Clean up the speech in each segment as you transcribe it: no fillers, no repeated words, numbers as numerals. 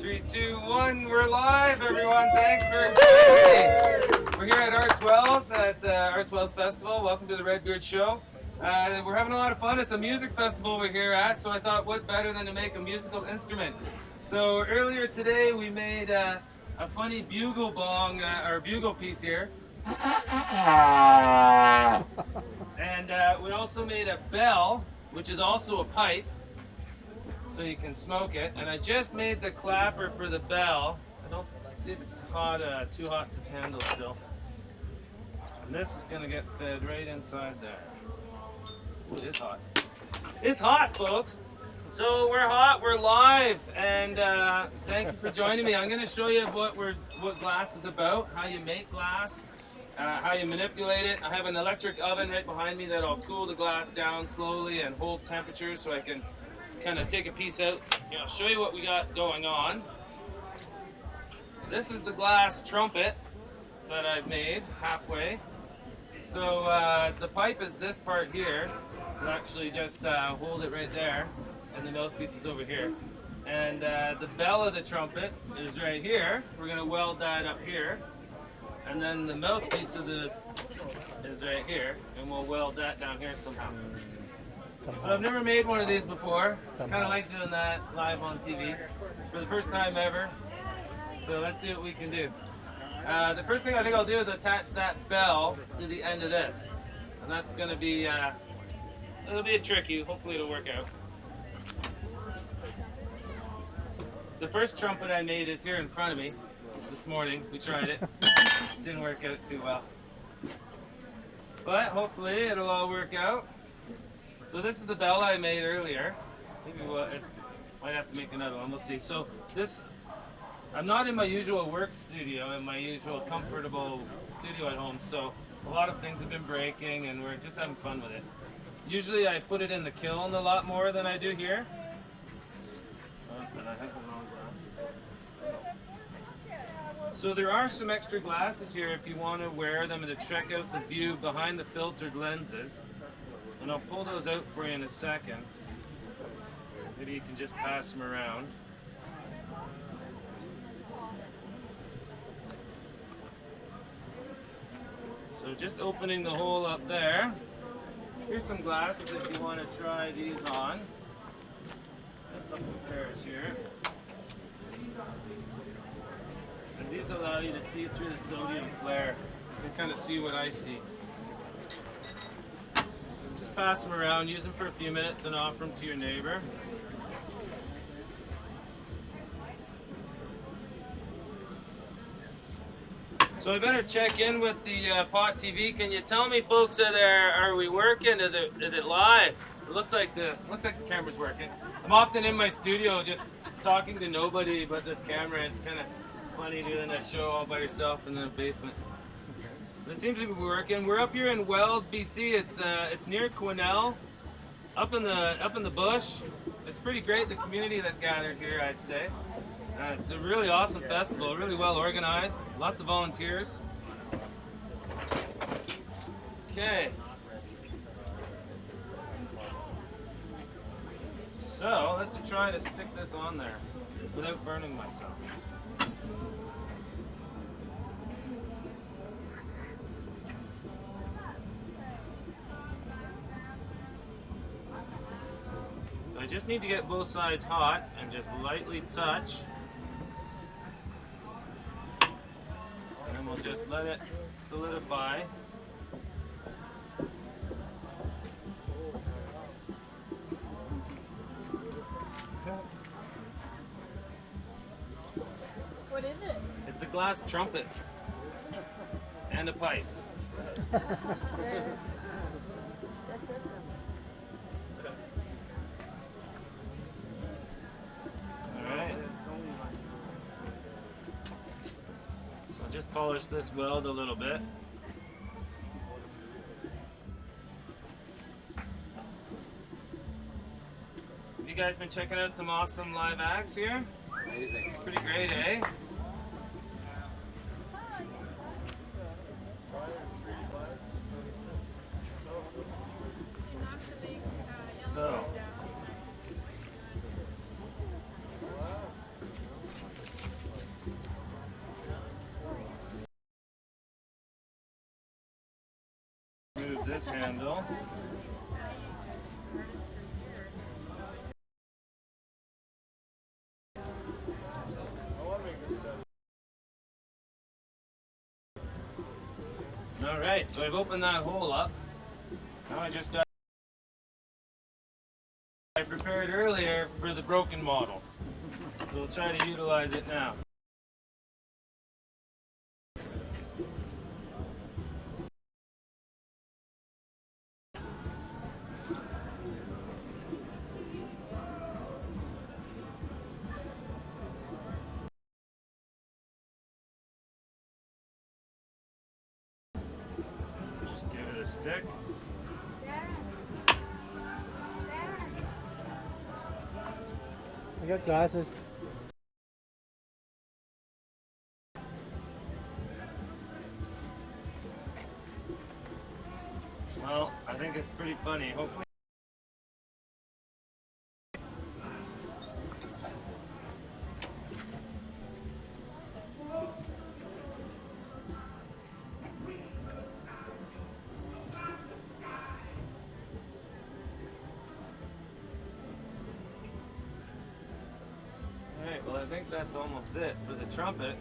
3, 2, 1, we're live, everyone. Thanks for joining me. We're here at ARTSWELLS at the ARTSWELLS Festival. Welcome to the Redbeard Show. We're having a lot of fun. It's a music festival we're here at, so I thought what better than to make a musical instrument. So earlier today we made a funny bugle bong, or bugle piece here. And we also made a bell, which is also a pipe, so you can smoke it. And I just made the clapper for the bell. I don't see if it's hot, too hot to handle still. And this is going to get fed right inside there. Ooh, it is hot. It's hot, folks. So we're hot, we're live, and thank you for joining me. I'm going to show you what glass is about, how you make glass, how you manipulate it. I have an electric oven right behind me that'll cool the glass down slowly and hold temperature so I can kind of take a piece out. I'll show you what we got going on. This is the glass trumpet that I've made halfway. So the pipe is this part here. We'll actually just hold it right there, and the mouthpiece is over here. And the bell of the trumpet is right here. We're going to weld that up here. And then the mouthpiece of is right here, and we'll weld that down here somehow. So I've never made one of these before. Kind of like doing that live on TV for the first time ever. So let's see what we can do. The first thing I think I'll do is attach that bell to the end of this, and that's going to be it'll be tricky. Hopefully it'll work out. The first trumpet I made is here in front of me. This morning we tried it. Didn't work out too well, but hopefully it'll all work out. So this is the bell I made earlier. Maybe might have to make another one. We'll see. So this, I'm not in my usual work studio, in my usual comfortable studio at home. So a lot of things have been breaking, and we're just having fun with it. Usually I put it in the kiln a lot more than I do here. And I have the wrong glasses. So there are some extra glasses here if you want to wear them and to check out the view behind the filtered lenses. And I'll pull those out for you in a second. Maybe you can just pass them around. So just opening the hole up there. Here's some glasses if you want to try these on. A couple pairs here. And these allow you to see through the sodium flare. You can kind of see what I see. Just pass them around, use them for a few minutes, and offer them to your neighbor. So I better check in with the Pot TV. Can you tell me, folks, are we working? Is it live? It looks like the camera's working. I'm often in my studio just talking to nobody but this camera. It's kind of funny doing a show all by yourself in the basement. But it seems to be working. We're up here in Wells, BC. It's near Quesnel, up in the bush. It's pretty great, the community that's gathered here, I'd say. It's a really awesome festival, really well organized, lots of volunteers. Okay. So let's try to stick this on there without burning myself. So I just need to get both sides hot and just lightly touch. And then we'll just let it solidify. What is it? It's a glass trumpet and a pipe. Alright. So I'll just polish this weld a little bit. Have you guys been checking out some awesome live acts here? It's pretty great, eh? So this handle. Alright, so I've opened that hole up. Now I just got I prepared earlier for the broken model. So we'll try to utilize it now. Just give it a stick. I got glasses. Well, I think it's pretty funny. Hopefully. Alright, well I think that's almost it for the trumpet.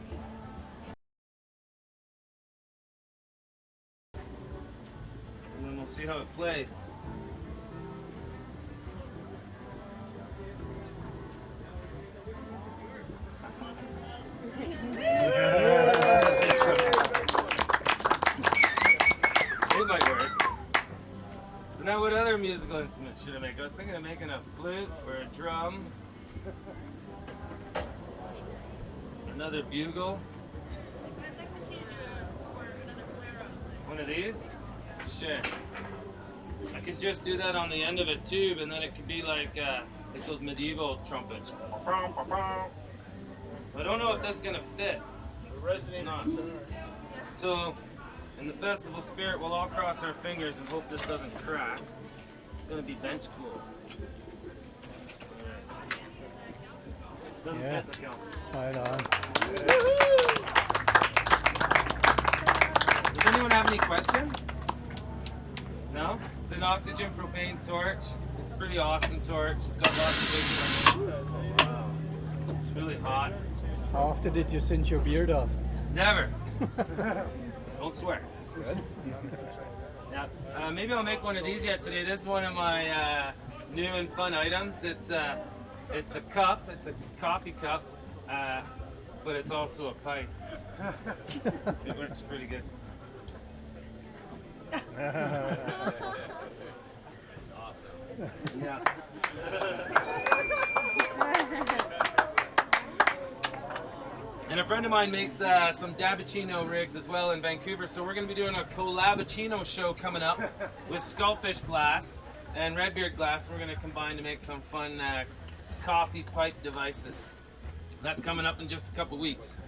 And then we'll see how it plays. That's it, trumpet. It might work. So now what other musical instrument should I make? I was thinking of making a flute or a drum. Another bugle. I'd like to see you do another flare-up. One of these? Sure. I could just do that on the end of a tube and then it could be like those medieval trumpets. So I don't know if that's going to fit. It's not. So in the festival spirit, we'll all cross our fingers and hope this doesn't crack. It's going to be bench cool. Doesn't Yeah. fit the kiln. Right on. Does anyone have any questions? No? It's an oxygen propane torch. It's a pretty awesome torch. It's got lots of big. Wow. It's really hot. How often did you cinch your beard off? Never. Don't swear. Good. Yeah. Maybe I'll make one of these yet today. This is one of my new and fun items. It's a cup. It's a coffee cup, but it's also a pipe. It works pretty good. Yeah. And a friend of mine makes some Dabbuccino rigs as well in Vancouver, so we're going to be doing a Collabuccino show coming up with Skullfish glass and Redbeard glass. We're going to combine to make some fun coffee pipe devices. That's coming up in just a couple weeks.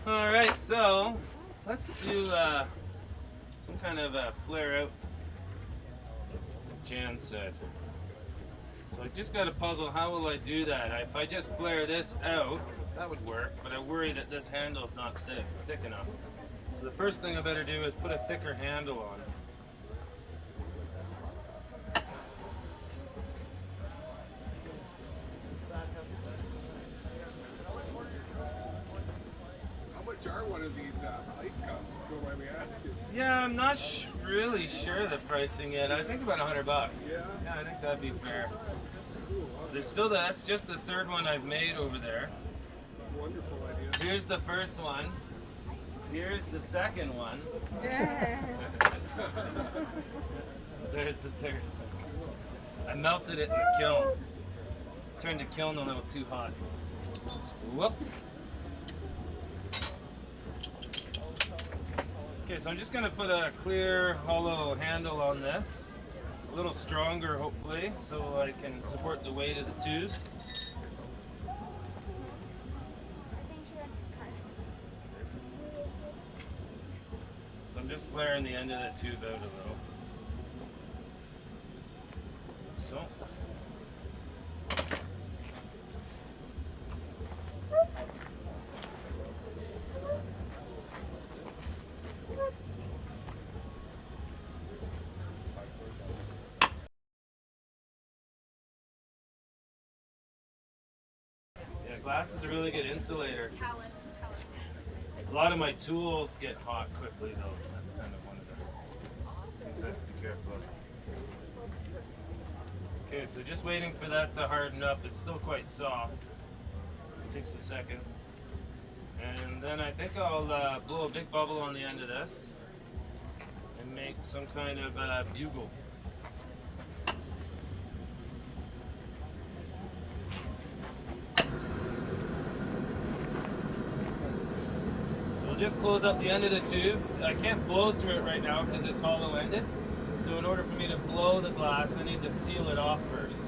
All right, so let's do some kind of a flare out. Jan said. So I just got to puzzle, how will I do that? If I just flare this out, that would work, but I worry that this handle's not thick enough. So the first thing I better do is put a thicker handle on. How much are one of these pipe cups, if you don't mind me asking? Yeah, I'm not really sure the pricing yet. I think about $100. Yeah? Yeah, I think that'd be fair. There's still that's just the third one I've made over there. Wonderful idea. Here's the first one. Here's the second one. There's the third. I melted it in the kiln. Turned the kiln a little too hot. Whoops. Okay, so I'm just gonna put a clear, hollow handle on this. A little stronger, hopefully, so I can support the weight of the tube. So I'm just flaring the end of the tube out a little. So. Glass is a really good insulator. Callus. A lot of my tools get hot quickly though. That's kind of one of the things I have to be careful of. Okay, so just waiting for that to harden up. It's still quite soft. It takes a second. And then I think I'll blow a big bubble on the end of this and make some kind of bugle. So we'll just close up the end of the tube. I can't blow through it right now because it's hollow-ended. So in order for me to blow the glass, I need to seal it off first.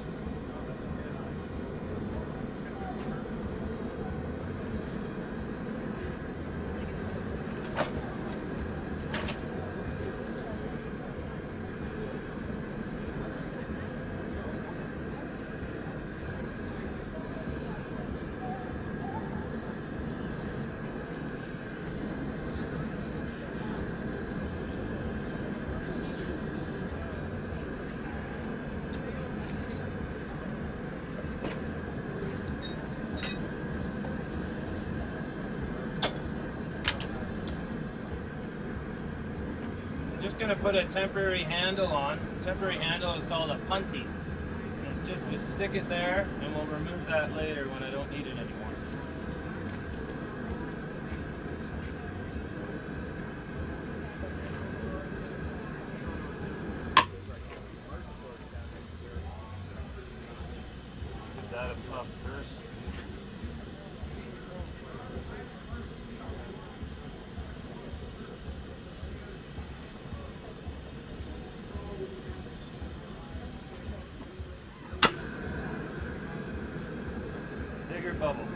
Going to put a temporary handle on. The temporary handle is called a punty. And it's just we stick it there and we'll remove that later when I don't need it anymore. Get that up first. Bigger bubble.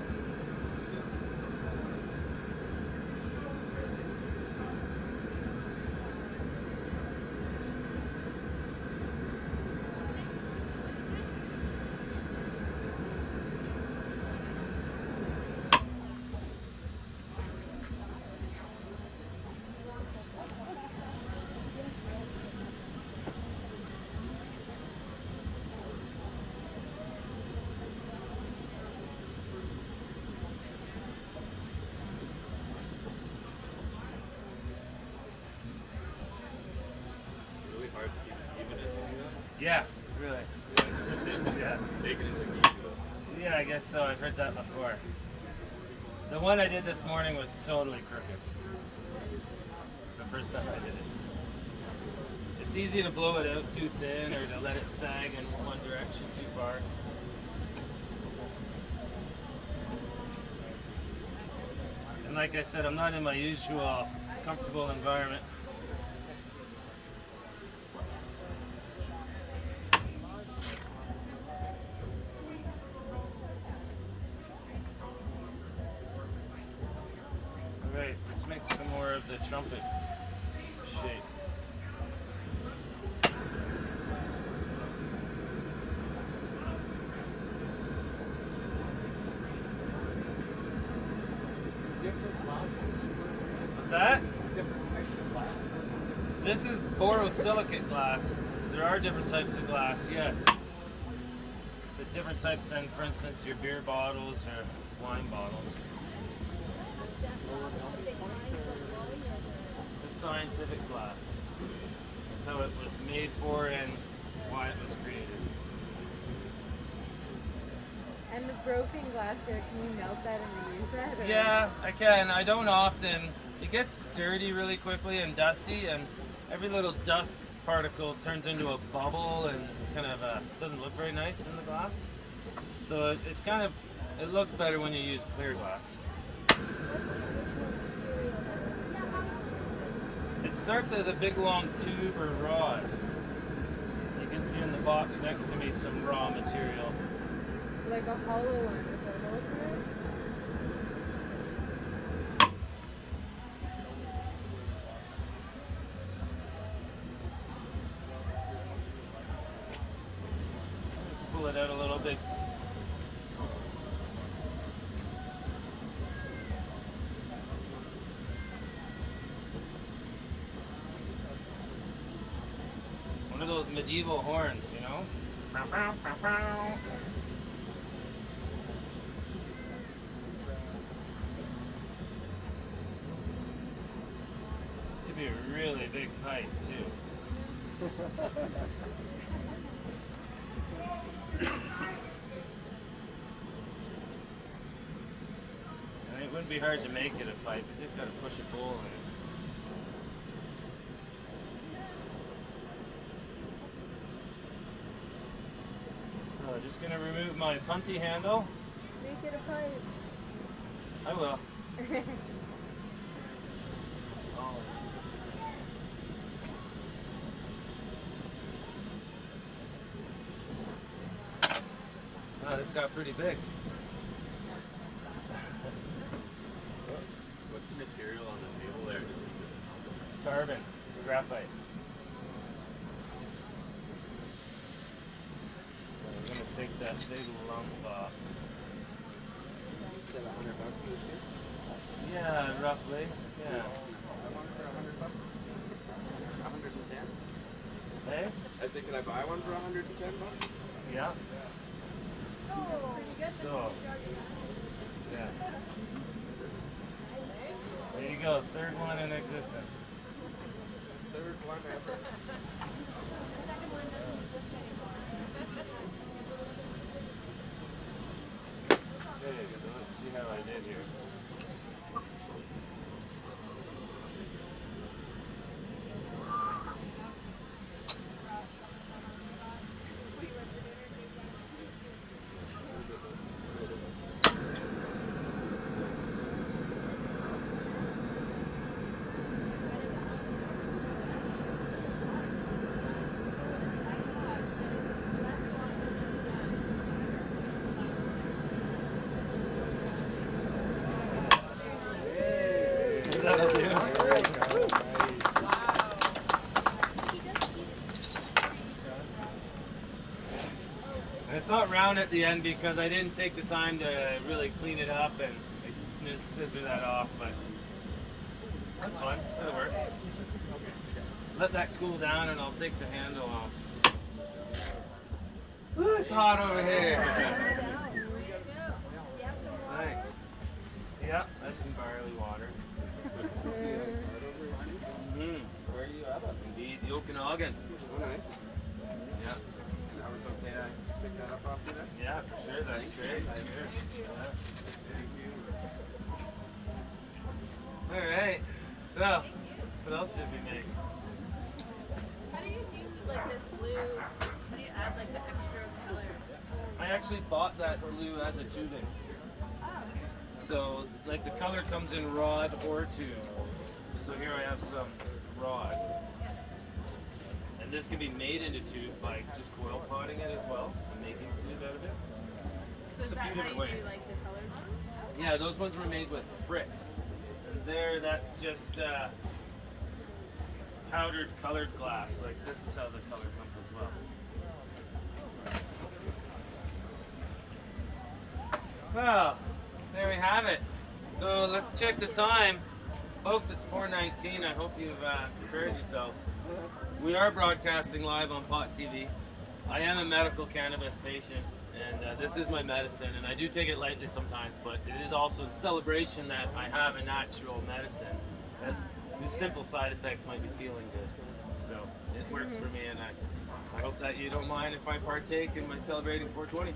Yeah, really. Yeah. Yeah, I guess so. I've heard that before. The one I did this morning was totally crooked. The first time I did it. It's easy to blow it out too thin or to let it sag in one direction too far. And like I said, I'm not in my usual comfortable environment. Alright, let's make some more of the trumpet shape. What's that? This is borosilicate glass. There are different types of glass, yes. It's a different type than, for instance, your beer bottles or wine bottles. It's a scientific glass. That's how it was made for and why it was created. And the broken glass there, can you melt that and reuse that? Or? Yeah, I can. I don't often. It gets dirty really quickly and dusty, and every little dust particle turns into a bubble and kind of doesn't look very nice in the glass. So it's kind of, it looks better when you use clear glass. It starts as a big long tube or rod. You can see in the box next to me some raw material. Like a hollow one, is that a hole for it? Just pull it out a little bit. One of those medieval horns, you know? Could be a really big pipe too. And it wouldn't be hard to make it a pipe. You just gotta push a bowl in it. So just gonna remove my punty handle. Make it a pipe. I will. Oh, this got pretty big. What's the material on the table there? Carbon, graphite. So I'm gonna take that big lump off. You said $100 each? Yeah, roughly. Yeah. I want for $100. 110. Hey? I said, can I buy one for $110? Yeah. Oh, you got So, yeah. There you go, third one in existence. Third one ever. Okay, so let's see how I did here. That'll do. And it's not round at the end because I didn't take the time to really clean it up and scissor that off, but that's fine. That'll work. Let that cool down and I'll take the handle off. Ooh, it's hot over here. Thanks. Yeah, that's some barley water. Mm. Where are you at? Indeed, the Okanagan. Oh, nice. Yeah. And I was okay to pick that up off you there? Yeah, for sure. That's great. Sure. Yeah. All right. So, what else should we make? How do you do like this blue? How do you add like the extra colors? I actually bought that blue as a tubing. So, like the color comes in rod or tube. So here I have some rod. And this can be made into tube by just coil potting it as well and making tube out of it. So Just is a that few how different you ways. do like the colored ones? Yeah, those ones were made with frit. And there, that's just powdered colored glass. Like this is how the color comes as well. Well, there we have it. So let's check the time. Folks, it's 4:19. I hope you've prepared yourselves. We are broadcasting live on Pot TV. I am a medical cannabis patient, and this is my medicine, and I do take it lightly sometimes, but it is also in celebration that I have a natural medicine that whose simple side effects might be feeling good. So it works for me, and I hope that you don't mind if I partake in my celebrating 420.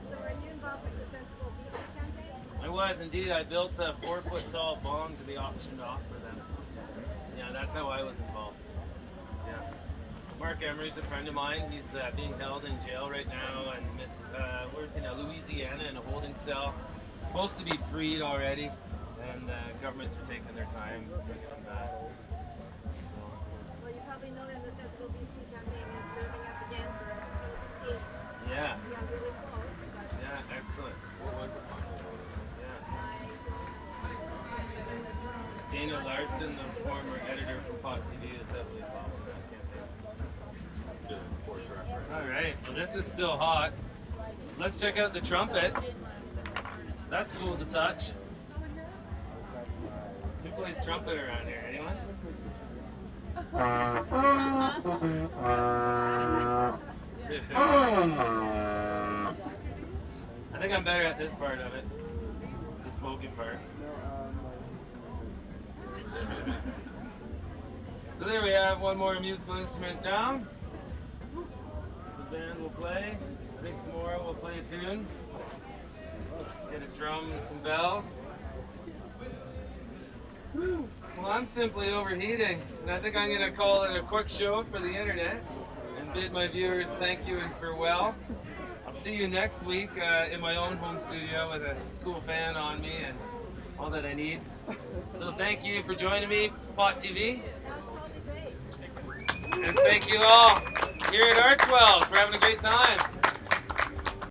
So are you involved with the Sensible BC campaign? I was indeed. I built a 4-foot tall bong to be auctioned off for them. Yeah, that's how I was involved. Yeah. Mark Emery's a friend of mine. He's being held in jail right now in where's he now? Louisiana in a holding cell. He's supposed to be freed already, and governments are taking their time bringing him back. So, Well, you probably know that the Sensible BC campaign is building up again for 2016. yeah, Yeah, really close, but yeah, excellent. What was the final? Yeah. I don't. Dana Larson, the former editor for Pot TV, is heavily involved in that campaign. All right, well this is still hot. Let's check out the trumpet. That's cool to touch. Who plays trumpet around here? Anyone? I think I'm better at this part of it, the smoking part. So there we have one more musical instrument down. The band will play. I think tomorrow we'll play a tune. Get a drum and some bells. Well, I'm simply overheating, and I think I'm going to call it a quick show for the internet and bid my viewers thank you and farewell. I'll see you next week in my own home studio with a cool fan on me and all that I need. So thank you for joining me, Pot TV. And thank you all here at ARTSWELLS for having a great time.